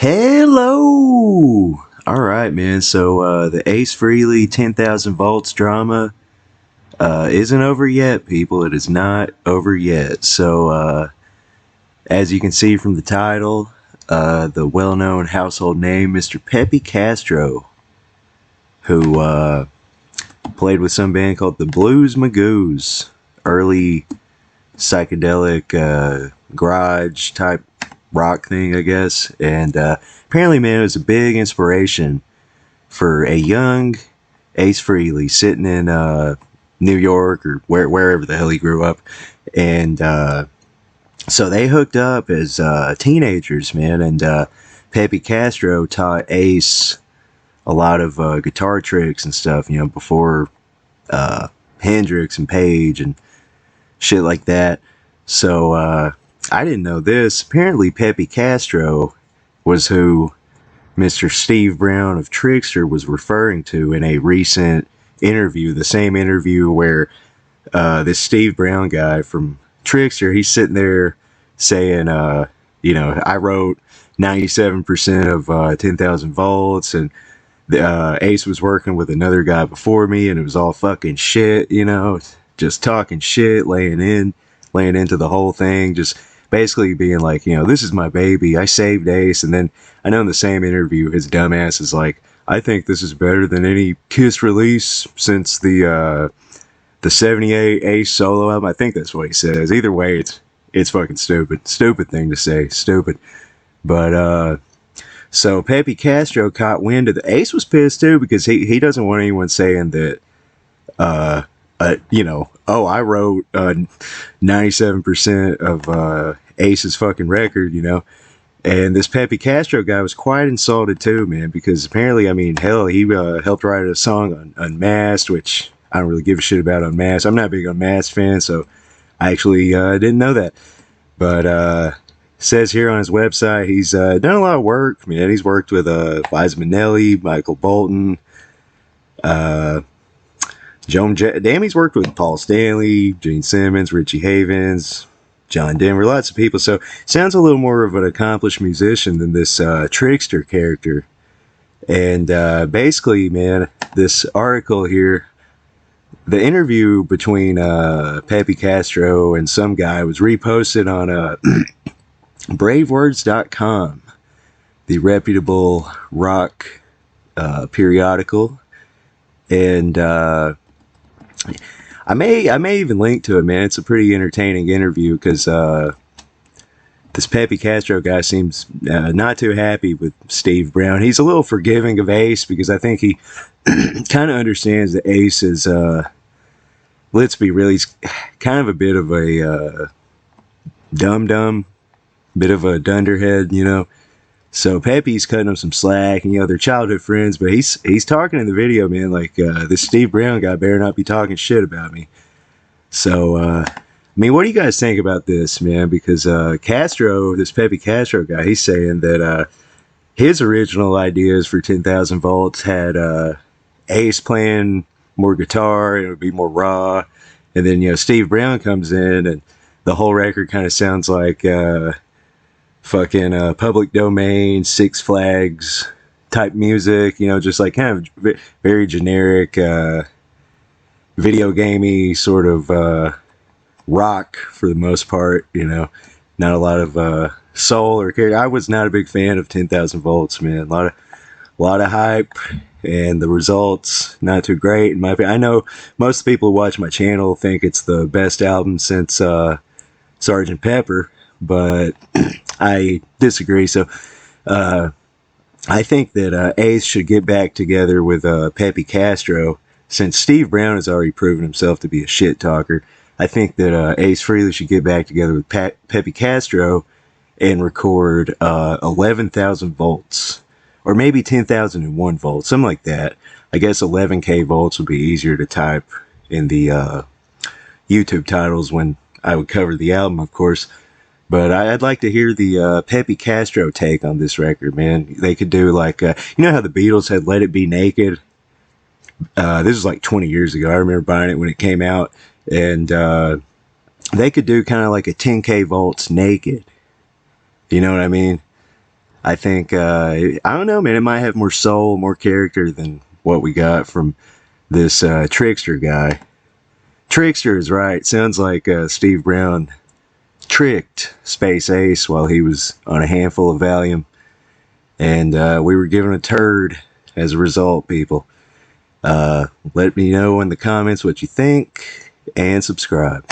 Hello! Alright, man. So, the Ace Frehley 10,000 volts drama isn't over yet, people. It is not over yet. So, as you can see from the title, the well-known household name, Mr. Pepe Castro, who played with some band called the Blues Magoos, early psychedelic garage type rock thing, I guess. And apparently, man, it was a big inspiration for a young Ace Frehley sitting in New York or wherever the hell he grew up. And so they hooked up as teenagers, man. And Pepe Castro taught Ace a lot of guitar tricks and stuff, you know, before Hendrix and Page and shit like that. So I didn't know this. Apparently Pepe Castro was who Mr. Steve Brown of Trickster was referring to in a recent interview, the same interview where this Steve Brown guy from Trickster, he's sitting there saying, you know, I wrote 97% of 10,000 volts, and Ace was working with another guy before me, and it was all fucking shit, you know, just talking shit, laying into the whole thing, just basically being like, you know, this is my baby, I saved Ace. And then I know in the same interview, his dumbass is like, I think this is better than any Kiss release since the 78 Ace solo album. I think that's what he says. Either way, it's fucking stupid thing to say, stupid. But so Pepe Castro caught wind of the Ace was pissed too, because he doesn't want anyone saying that you know, oh, I wrote 97% of Ace's fucking record, you know. And this Pepe Castro guy was quite insulted too, man, because apparently, I mean, hell, he helped write a song on Unmasked, which I don't really give a shit about Unmasked. I'm not a big Unmasked fan, so I actually didn't know that. But says here on his website, he's done a lot of work, man. He's worked with Liza Minnelli, Michael Bolton, He's worked with Paul Stanley, Gene Simmons, Richie Havens, John Denver, lots of people. So sounds a little more of an accomplished musician than this Trickster character. And basically, man, this article here, the interview between Pepe Castro and some guy was reposted on bravewords.com, the reputable rock periodical. And I may even link to it, man. It's a pretty entertaining interview because this Pepe Castro guy seems not too happy with Steve Brown. He's a little forgiving of Ace because I think he kind of understands that Ace is, let's be real, he's kind of a bit of a dum-dum, bit of a dunderhead, you know. So Pepe's cutting him some slack, and you know, they're childhood friends, but he's talking in the video, man, like this Steve Brown guy better not be talking shit about me. So I mean, what do you guys think about this, man? Because Castro, this Pepe Castro guy, he's saying that his original ideas for 10,000 volts had Ace playing more guitar, and it would be more raw, and then, you know, Steve Brown comes in, and the whole record kind of sounds like fucking public domain, Six Flags type music, you know, just like kind of very generic, video gamey sort of rock for the most part, you know, not a lot of soul or character. I was not a big fan of 10,000 volts, man. A lot of hype, and the results not too great in my opinion. I know most people who watch my channel think it's the best album since Sgt. Pepper, but I disagree. So I think that Ace should get back together with Pepe Castro, since Steve Brown has already proven himself to be a shit talker. I think that Ace Frehley should get back together with Pepe Castro and record 11,000 volts, or maybe 10,001 volts, something like that. I guess 11K volts would be easier to type in the YouTube titles when I would cover the album, of course. But I'd like to hear the Pepe Castro take on this record, man. They could do like, you know how the Beatles had Let It Be Naked? This was like 20 years ago. I remember buying it when it came out. And they could do kind of like a 10K volts naked. You know what I mean? I think, I don't know, man, it might have more soul, more character than what we got from this Trickster guy. Trickster is right. Sounds like Steve Brown tricked Space Ace while he was on a handful of Valium. And we were given a turd as a result, people. Let me know in the comments what you think, and subscribe.